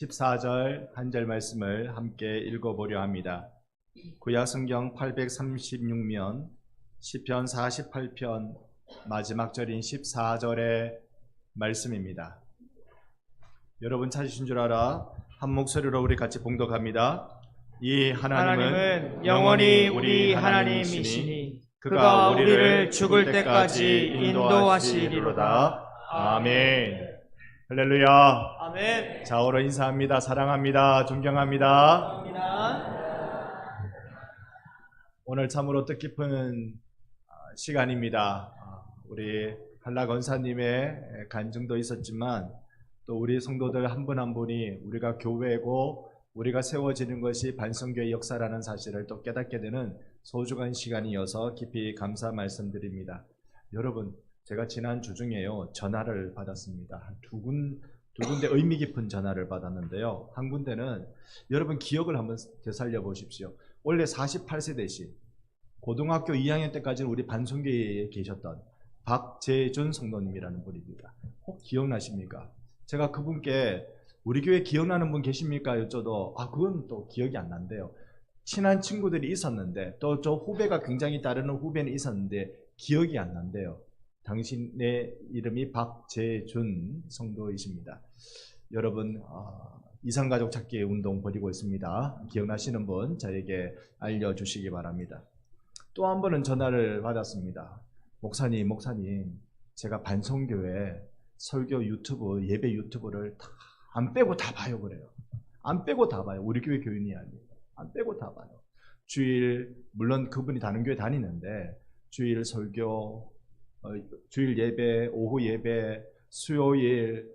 14절 한 절 말씀을 함께 읽어보려 합니다. 구약성경 836면 시편 48편 마지막 절인 14절의 말씀입니다. 여러분 찾으신 줄 알아? 한 목소리로 우리 같이 봉독합니다. 이 하나님은 영원히 우리 하나님이시니 그가 우리를 죽을 때까지 인도하시리로다. 아멘. 할렐루야. 아멘. 좌우로 인사합니다. 사랑합니다. 존경합니다. 감사합니다. 오늘 참으로 뜻깊은 시간입니다. 우리 한라 권사님의 간증도 있었지만 또 우리 성도들 한 분 한 분이 우리가 교회고 우리가 세워지는 것이 반성교회 역사라는 사실을 또 깨닫게 되는 소중한 시간이어서 깊이 감사 말씀드립니다. 여러분, 제가 지난 주 중에요 전화를 받았습니다. 두 군데 의미 깊은 전화를 받았는데요. 한 군데는 여러분 기억을 한번 되살려 보십시오. 원래 48세 되신 고등학교 2학년 때까지는 우리 반성교회에 계셨던 박재준 성도님이라는 분입니다. 혹 기억나십니까? 제가 그분께 우리 교회 기억나는 분 계십니까? 여쭤도 그건 또 기억이 안 난대요. 친한 친구들이 있었는데 또 저 후배가 굉장히 따르는 후배는 있었는데 기억이 안 난대요. 당신의 이름이 박재준 성도이십니다. 여러분 이산가족 찾기 운동 벌이고 있습니다. 기억나시는 분 저에게 알려주시기 바랍니다. 또 한 번은 전화를 받았습니다. 목사님 제가 반성교회 설교 유튜브 예배 유튜브를 안 빼고 다 봐요. 그래요. 안 빼고 다 봐요. 우리 교회 교인이 아니에요. 안 빼고 다 봐요. 주일 물론 그분이 다른 교회 다니는데 주일 설교 주일 예배, 오후 예배, 수요일,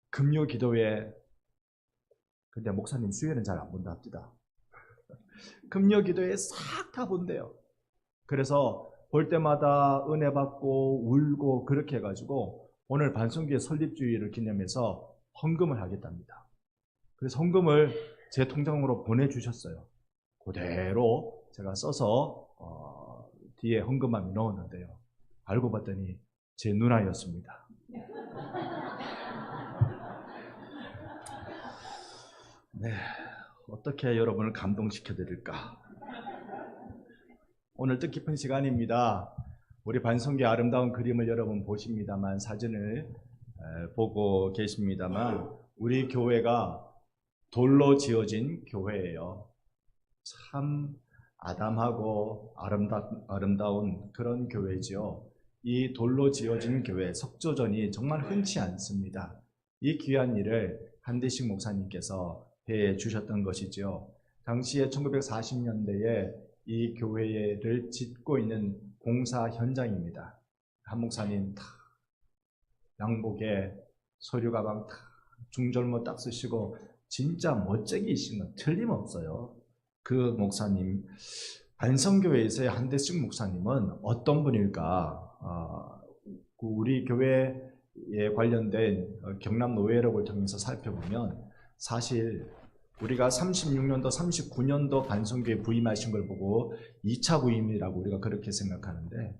금요 기도회. 근데 목사님 수요일은 잘 안 본다 합니다. 금요 기도회 싹 다 본대요. 그래서 볼 때마다 은혜 받고 울고 그렇게 해가지고 오늘 반성교회 설립주일을 기념해서 헌금을 하겠답니다. 그래서 헌금을 제 통장으로 보내주셨어요. 그대로 제가 써서 뒤에 헌금함에 넣었는데요. 알고 봤더니 제 누나였습니다. 네, 어떻게 여러분을 감동시켜 드릴까? 오늘 뜻깊은 시간입니다. 우리 반성교회 아름다운 그림을 여러분 보십니다만 사진을 보고 계십니다만 우리 교회가 돌로 지어진 교회예요. 참 아담하고 아름다운 그런 교회죠. 이 돌로 지어진 교회 석조전이 정말 흔치 않습니다. 이 귀한 일을 한대식 목사님께서 해 주셨던 것이죠. 당시에 1940년대에 이 교회를 짓고 있는 공사 현장입니다. 한 목사님 양복에 서류 가방 중절모 딱 쓰시고 진짜 멋쟁이이신 건 틀림없어요. 그 목사님, 반성교회에서의 한대식 목사님은 어떤 분일까? 우리 교회에 관련된 경남 노회록을 통해서 살펴보면 사실 우리가 36년도, 39년도 반성교회 부임하신 걸 보고 2차 부임이라고 우리가 그렇게 생각하는데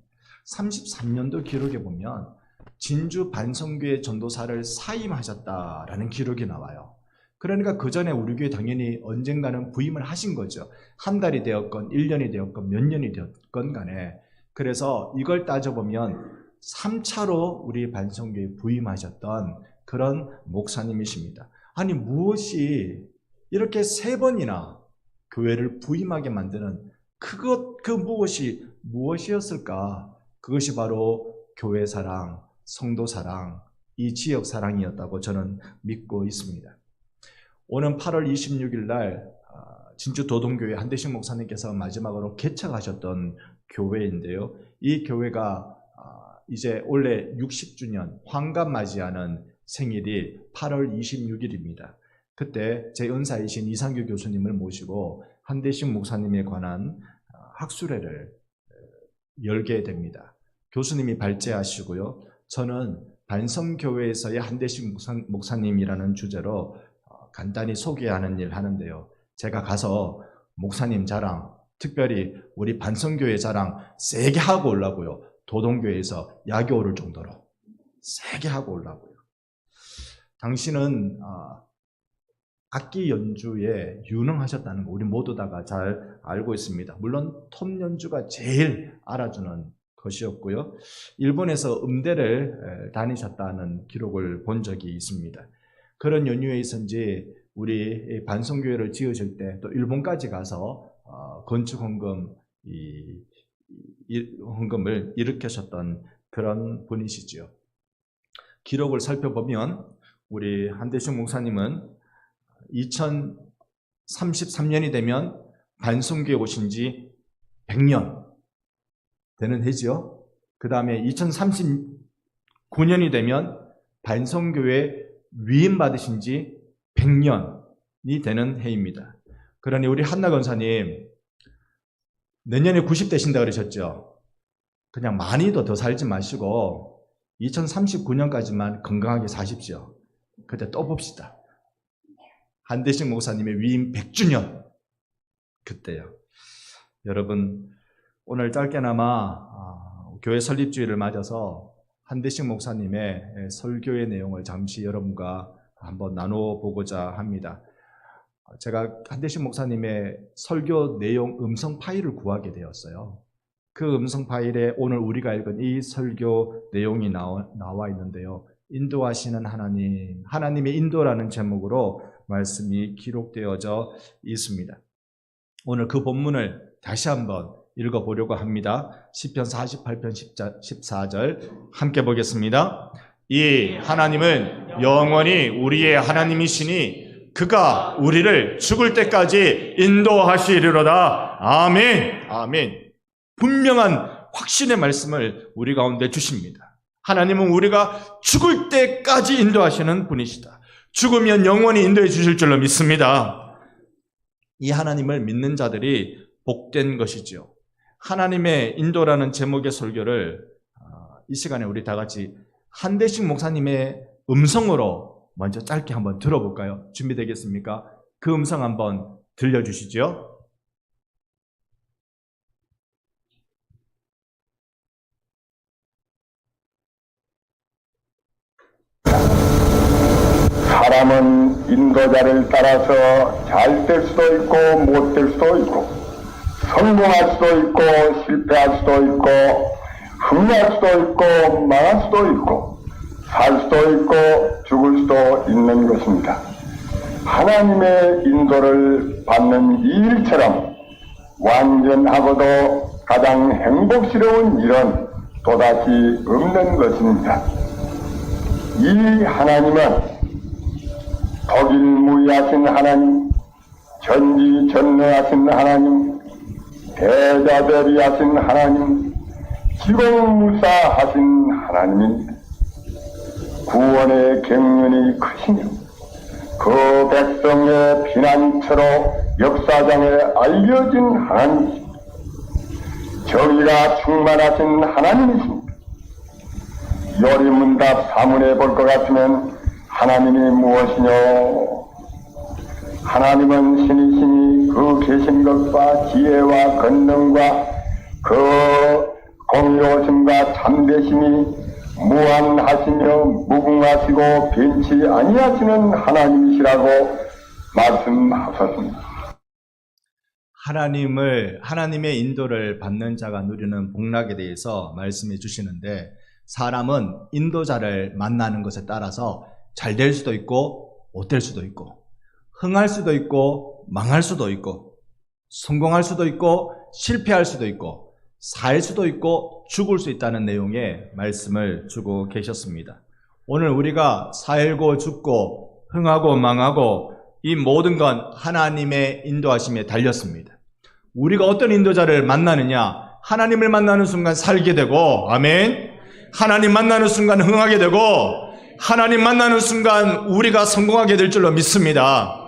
33년도 기록에 보면 진주 반성교회 전도사를 사임하셨다라는 기록이 나와요. 그러니까 그 전에 우리 교회 당연히 언젠가는 부임을 하신 거죠. 한 달이 되었건 1년이 되었건 몇 년이 되었건 간에. 그래서 이걸 따져보면 3차로 우리 반성교회 부임하셨던 그런 목사님이십니다. 아니 무엇이 이렇게 3번이나 교회를 부임하게 만드는 그 무엇이 무엇이었을까? 그것이 바로 교회 사랑, 성도 사랑, 이 지역 사랑이었다고 저는 믿고 있습니다. 오는 8월 26일 날 진주 도동교회 한대식 목사님께서 마지막으로 개척하셨던 교회인데요. 이 교회가 이제 올해 60주년 환갑 맞이하는 생일이 8월 26일입니다. 그때 제 은사이신 이상규 교수님을 모시고 한대식 목사님에 관한 학술회를 열게 됩니다. 교수님이 발제하시고요. 저는 반성교회에서의 한대식 목사님이라는 주제로 간단히 소개하는 일 하는데요. 제가 가서 목사님 자랑, 특별히 우리 반성교회 자랑 세게 하고 오려고요. 도동교회에서 야교 오를 정도로 세게 하고 오려고요. 당신은 악기 연주에 유능하셨다는 거 우리 모두 다가 잘 알고 있습니다. 물론 톱 연주가 제일 알아주는 것이었고요. 일본에서 음대를 다니셨다는 기록을 본 적이 있습니다. 그런 연유에 있었는지 우리 반성교회를 지으실 때 또 일본까지 가서 건축 헌금을 일으키셨던 그런 분이시지요. 기록을 살펴보면 우리 한대식 목사님은 2033년이 되면 반성교회 오신 지 100년 되는 해지요. 그 다음에 2039년이 되면 반성교회 위임 받으신 지 100년이 되는 해입니다. 그러니 우리 한나 권사님 내년에 90 되신다 그러셨죠? 그냥 많이도 더 살지 마시고 2039년까지만 건강하게 사십시오. 그때 또 봅시다. 한대식 목사님의 위임 100주년 그때요. 여러분 오늘 짧게나마 교회 설립주일을 맞아서 한대식 목사님의 설교의 내용을 잠시 여러분과 한번 나눠보고자 합니다. 제가 한대식 목사님의 설교 내용 음성 파일을 구하게 되었어요. 그 음성 파일에 오늘 우리가 읽은 이 설교 내용이 나와 있는데요. 인도하시는 하나님, 하나님의 인도라는 제목으로 말씀이 기록되어져 있습니다. 오늘 그 본문을 다시 한번 읽어보려고 합니다. 시편 48편 14절 함께 보겠습니다. 이 하나님은 영원히 우리의 하나님이시니 그가 우리를 죽을 때까지 인도하시리로다. 아멘. 아멘. 분명한 확신의 말씀을 우리 가운데 주십니다. 하나님은 우리가 죽을 때까지 인도하시는 분이시다. 죽으면 영원히 인도해 주실 줄로 믿습니다. 이 하나님을 믿는 자들이 복된 것이지요. 하나님의 인도라는 제목의 설교를 이 시간에 우리 다 같이 한대식 목사님의 음성으로 먼저 짧게 한번 들어볼까요? 준비되겠습니까? 그 음성 한번 들려주시죠. 사람은 인도자를 따라서 잘 될 수도 있고 못 될 수도 있고 성공할 수도 있고 실패할 수도 있고 흥할 수도 있고 망할 수도 있고 살 수도 있고 죽을 수도 있는 것입니다. 하나님의 인도를 받는 이 일처럼 완전하고도 가장 행복스러운 일은 또다시 없는 것입니다. 이 하나님은 독일무이하신 하나님, 전지전능하신 하나님, 대자대비하신 하나님, 지공무사하신 하나님입니다. 구원의 경륜이 크시며 그 백성의 피난처로 역사장에 알려진 하나님이십니다. 정의가 충만하신 하나님이십니다. 요리문답 사문해 볼 것 같으면 하나님이 무엇이뇨? 하나님은 신이시니 그 계신 것과 지혜와 권능과 그 공의로우심과 참되심이 무한하시며 무궁하시고 변치 아니하시는 하나님이시라고 말씀하셨습니다. 하나님의 인도를 받는 자가 누리는 복락에 대해서 말씀해 주시는데 사람은 인도자를 만나는 것에 따라서 잘 될 수도 있고 못 될 수도 있고 흥할 수도 있고 망할 수도 있고 성공할 수도 있고 실패할 수도 있고 살 수도 있고 죽을 수 있다는 내용의 말씀을 주고 계셨습니다. 오늘 우리가 살고 죽고 흥하고 망하고 이 모든 건 하나님의 인도하심에 달렸습니다. 우리가 어떤 인도자를 만나느냐, 하나님을 만나는 순간 살게 되고, 아멘. 하나님 만나는 순간 흥하게 되고 하나님 만나는 순간 우리가 성공하게 될 줄로 믿습니다.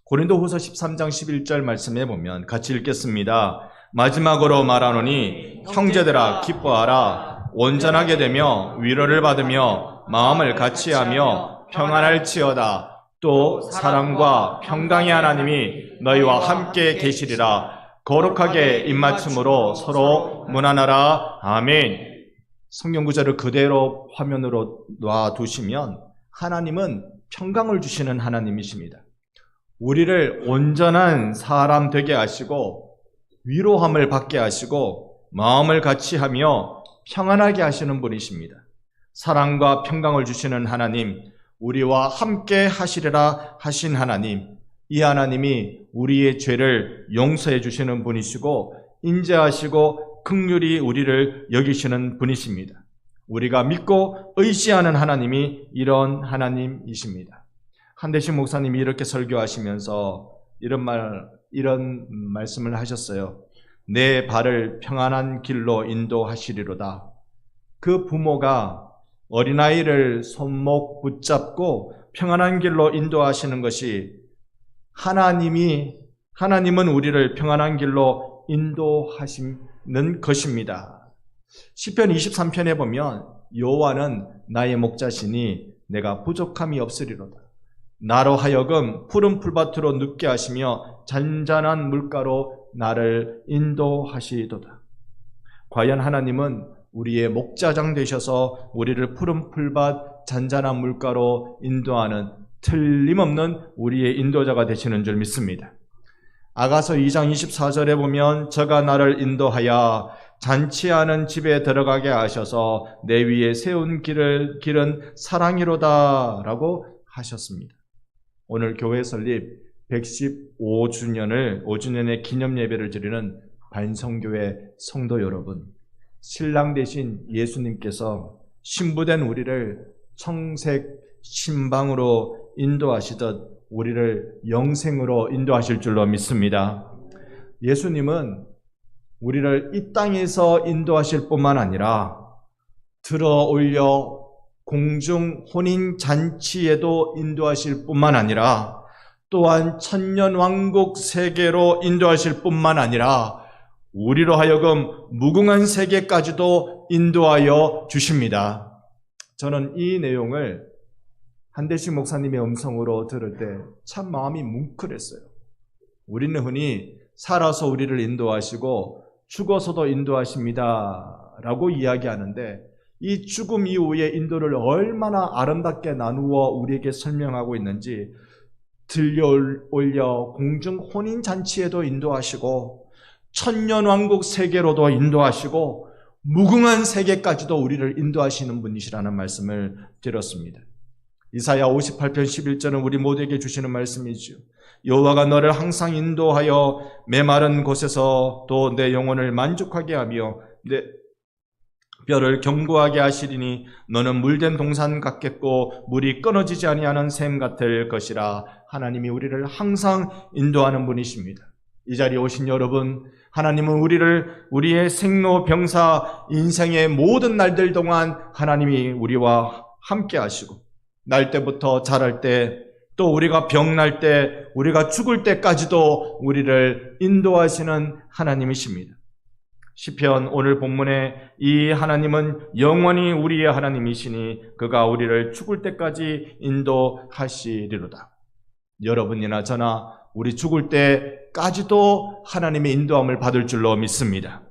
고린도후서 13장 11절 말씀해 보면 같이 읽겠습니다. 마지막으로 말하노니 형제들아 기뻐하라. 온전하게 되며 위로를 받으며 마음을 같이하며 평안할지어다. 또 사랑과 평강의 하나님이 너희와 함께 계시리라. 거룩하게 입맞춤으로 서로 문안하라. 아멘. 성경 구절을 그대로 화면으로 놔두시면 하나님은 평강을 주시는 하나님이십니다. 우리를 온전한 사람 되게 하시고 위로함을 받게 하시고 마음을 같이 하며 평안하게 하시는 분이십니다. 사랑과 평강을 주시는 하나님, 우리와 함께 하시리라 하신 하나님, 이 하나님이 우리의 죄를 용서해 주시는 분이시고 인자하시고 긍휼히 우리를 여기시는 분이십니다. 우리가 믿고 의지하는 하나님이 이런 하나님이십니다. 한대식 목사님이 이렇게 설교하시면서 이런 말씀을 하셨어요. 내 발을 평안한 길로 인도하시리로다. 그 부모가 어린아이를 손목 붙잡고 평안한 길로 인도하시는 것이 하나님은 우리를 평안한 길로 인도하시는 것입니다. 시편 23편에 보면 여호와는 나의 목자시니 내가 부족함이 없으리로다. 나로 하여금 푸른 풀밭으로 눕게 하시며 잔잔한 물가로 나를 인도하시도다. 과연 하나님은 우리의 목자장 되셔서 우리를 푸른 풀밭 잔잔한 물가로 인도하는 틀림없는 우리의 인도자가 되시는 줄 믿습니다. 아가서 2장 24절에 보면 저가 나를 인도하여 잔치하는 집에 들어가게 하셔서 내 위에 세운 길은 사랑이로다 라고 하셨습니다. 오늘 교회 설립 115주년의 기념 예배를 드리는 반성교회 성도 여러분, 신랑 되신 예수님께서 신부된 우리를 청색 신방으로 인도하시듯 우리를 영생으로 인도하실 줄로 믿습니다. 예수님은 우리를 이 땅에서 인도하실 뿐만 아니라 들어 올려 공중 혼인 잔치에도 인도하실 뿐만 아니라 또한 천년왕국 세계로 인도하실 뿐만 아니라 우리로 하여금 무궁한 세계까지도 인도하여 주십니다. 저는 이 내용을 한대식 목사님의 음성으로 들을 때 참 마음이 뭉클했어요. 우리는 흔히 살아서 우리를 인도하시고 죽어서도 인도하십니다 라고 이야기하는데 이 죽음 이후의 인도를 얼마나 아름답게 나누어 우리에게 설명하고 있는지, 들려 올려 공중 혼인잔치에도 인도하시고 천년왕국 세계로도 인도하시고 무궁한 세계까지도 우리를 인도하시는 분이시라는 말씀을 드렸습니다. 이사야 58편 11절은 우리 모두에게 주시는 말씀이죠. 여호와가 너를 항상 인도하여 메마른 곳에서 또 내 영혼을 만족하게 하며 내 뼈를 견고하게 하시리니 너는 물된 동산 같겠고 물이 끊어지지 아니하는 샘 같을 것이라. 하나님이 우리를 항상 인도하는 분이십니다. 이 자리에 오신 여러분, 하나님은 우리의 생로병사 인생의 모든 날들 동안 하나님이 우리와 함께 하시고 날 때부터 자랄 때, 또 우리가 병날 때, 우리가 죽을 때까지도 우리를 인도하시는 하나님이십니다. 시편 오늘 본문에 이 하나님은 영원히 우리의 하나님이시니 그가 우리를 죽을 때까지 인도하시리로다. 여러분이나 저나 우리 죽을 때까지도 하나님의 인도함을 받을 줄로 믿습니다.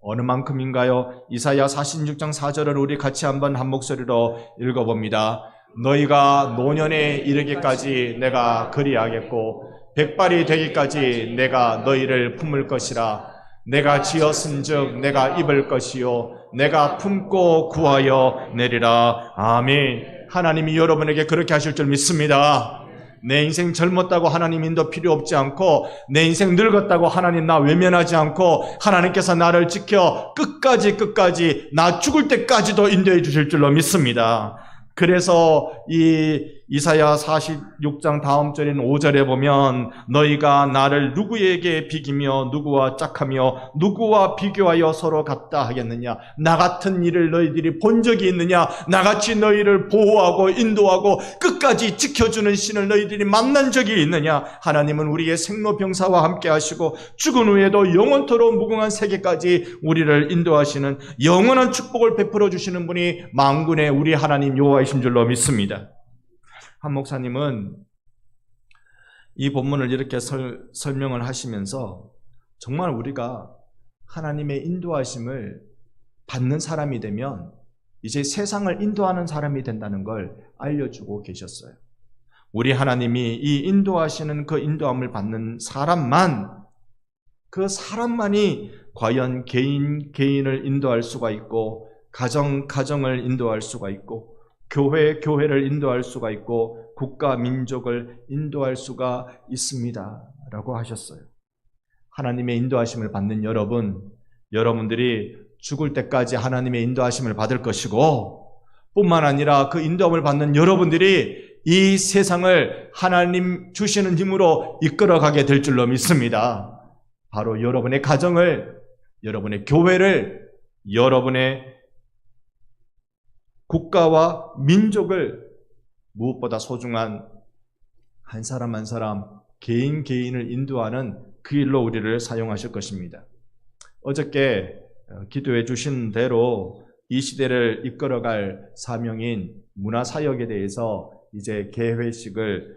어느 만큼인가요? 이사야 46장 4절을 우리 같이 한번 한 목소리로 읽어봅니다. 너희가 노년에 이르기까지 내가 그리하겠고 백발이 되기까지 내가 너희를 품을 것이라. 내가 지었은즉 내가 입을 것이요 내가 품고 구하여 내리라. 아멘. 하나님이 여러분에게 그렇게 하실 줄 믿습니다. 내 인생 젊었다고 하나님 인도 필요 없지 않고, 내 인생 늙었다고 하나님 나 외면하지 않고, 하나님께서 나를 지켜 끝까지 나 죽을 때까지도 인도해 주실 줄로 믿습니다. 그래서 이 이사야 46장 다음 절인 5절에 보면 너희가 나를 누구에게 비기며 누구와 짝하며 누구와 비교하여 서로 같다 하겠느냐. 나 같은 일을 너희들이 본 적이 있느냐. 나같이 너희를 보호하고 인도하고 끝까지 지켜주는 신을 너희들이 만난 적이 있느냐. 하나님은 우리의 생로병사와 함께 하시고 죽은 후에도 영원토록 무궁한 세계까지 우리를 인도하시는 영원한 축복을 베풀어 주시는 분이 만군의 우리 하나님 여호와이신 줄로 믿습니다. 한 목사님은 이 본문을 이렇게 설명을 하시면서 정말 우리가 하나님의 인도하심을 받는 사람이 되면 이제 세상을 인도하는 사람이 된다는 걸 알려주고 계셨어요. 우리 하나님이 이 인도하시는 그 인도함을 받는 그 사람만이 과연 개인을 인도할 수가 있고, 가정을 인도할 수가 있고, 교회를 인도할 수가 있고, 국가, 민족을 인도할 수가 있습니다. 라고 하셨어요. 하나님의 인도하심을 받는 여러분들이 죽을 때까지 하나님의 인도하심을 받을 것이고, 뿐만 아니라 그 인도함을 받는 여러분들이 이 세상을 하나님 주시는 힘으로 이끌어가게 될 줄로 믿습니다. 바로 여러분의 가정을, 여러분의 교회를, 여러분의 국가와 민족을 무엇보다 소중한 한 사람 한 사람, 개인을 인도하는 그 일로 우리를 사용하실 것입니다. 어저께 기도해 주신 대로 이 시대를 이끌어갈 사명인 문화사역에 대해서 이제 개회식을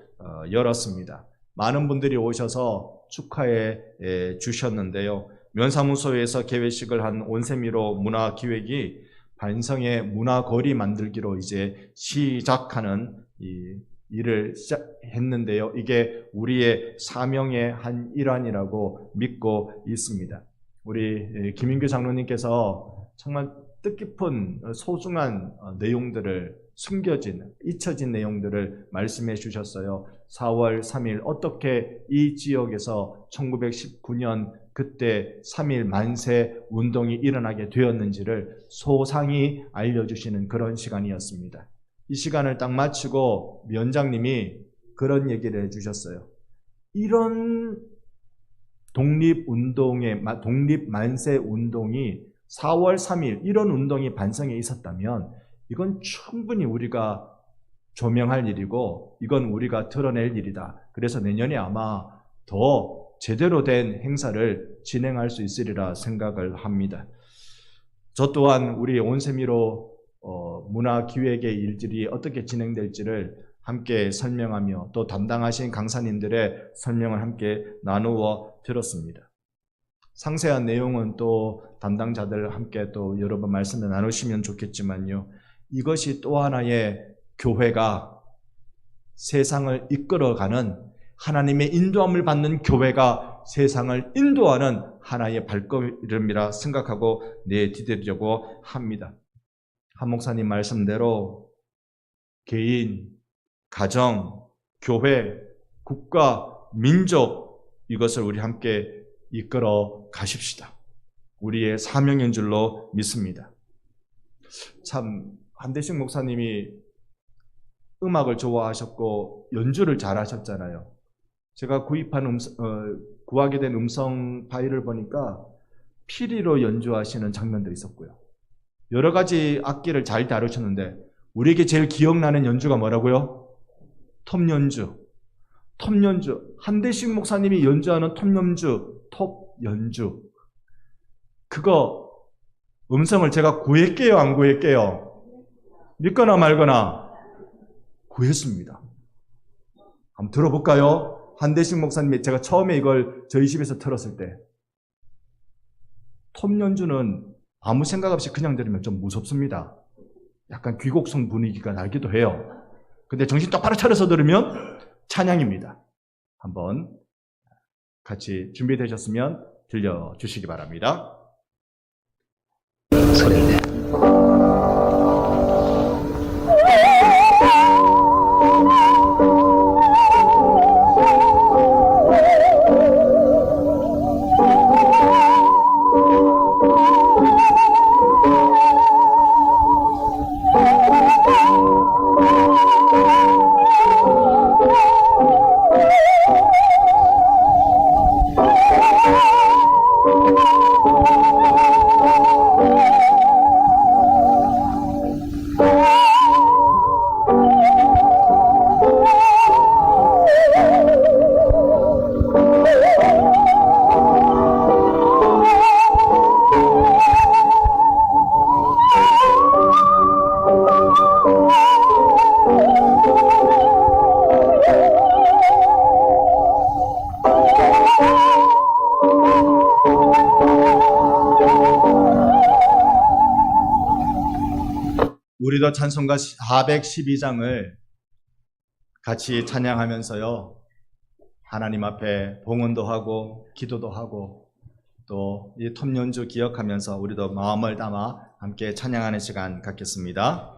열었습니다. 많은 분들이 오셔서 축하해 주셨는데요. 면사무소에서 개회식을 한 온세미로 문화기획이 반성의 문화거리 만들기로 이제 시작하는 이 일을 했는데요. 이게 우리의 사명의 한 일환이라고 믿고 있습니다. 우리 김인규 장로님께서 정말 뜻깊은 소중한 내용들을 잊혀진 내용들을 말씀해 주셨어요. 4월 3일 어떻게 이 지역에서 1919년 그때 3.1 만세 운동이 일어나게 되었는지를 소상히 알려주시는 그런 시간이었습니다. 이 시간을 딱 마치고 위원장님이 그런 얘기를 해주셨어요. 이런 독립만세 운동이 4월 3일 이런 운동이 반성에 있었다면 이건 충분히 우리가 조명할 일이고 이건 우리가 드러낼 일이다. 그래서 내년에 아마 더 제대로 된 행사를 진행할 수 있으리라 생각을 합니다. 저 또한 우리 온세미로 문화기획의 일들이 어떻게 진행될지를 함께 설명하며 또 담당하신 강사님들의 설명을 함께 나누어 들었습니다. 상세한 내용은 또 담당자들 함께 또 여러 번 말씀을 나누시면 좋겠지만요. 이것이 또 하나의 교회가 세상을 이끌어가는 하나님의 인도함을 받는 교회가 세상을 인도하는 하나의 발걸음이라 생각하고 내디디려고 합니다. 한 목사님 말씀대로 개인, 가정, 교회, 국가, 민족 이것을 우리 함께 이끌어 가십시다. 우리의 사명인 줄로 믿습니다. 참 한대식 목사님이 음악을 좋아하셨고 연주를 잘하셨잖아요. 제가 구하게 된 음성 파일을 보니까 피리로 연주하시는 장면도 있었고요. 여러 가지 악기를 잘 다루셨는데 우리에게 제일 기억나는 연주가 뭐라고요? 톱연주. 한대식 목사님이 연주하는 톱연주. 그거 음성을 제가 구했게요, 안 구했게요? 믿거나 말거나 구했습니다. 한번 들어볼까요? 한대식 목사님이 제가 처음에 이걸 저희 집에서 틀었을 때 톱연주는 아무 생각 없이 그냥 들으면 좀 무섭습니다. 약간 귀곡성 분위기가 나기도 해요. 근데 정신 똑바로 차려서 들으면 찬양입니다. 한번 같이 준비되셨으면 들려주시기 바랍니다. 소리내. 우리도 찬송가 412장을 같이 찬양하면서요, 하나님 앞에 봉헌도 하고 기도도 하고 또 이 톱연주 기억하면서 우리도 마음을 담아 함께 찬양하는 시간 갖겠습니다.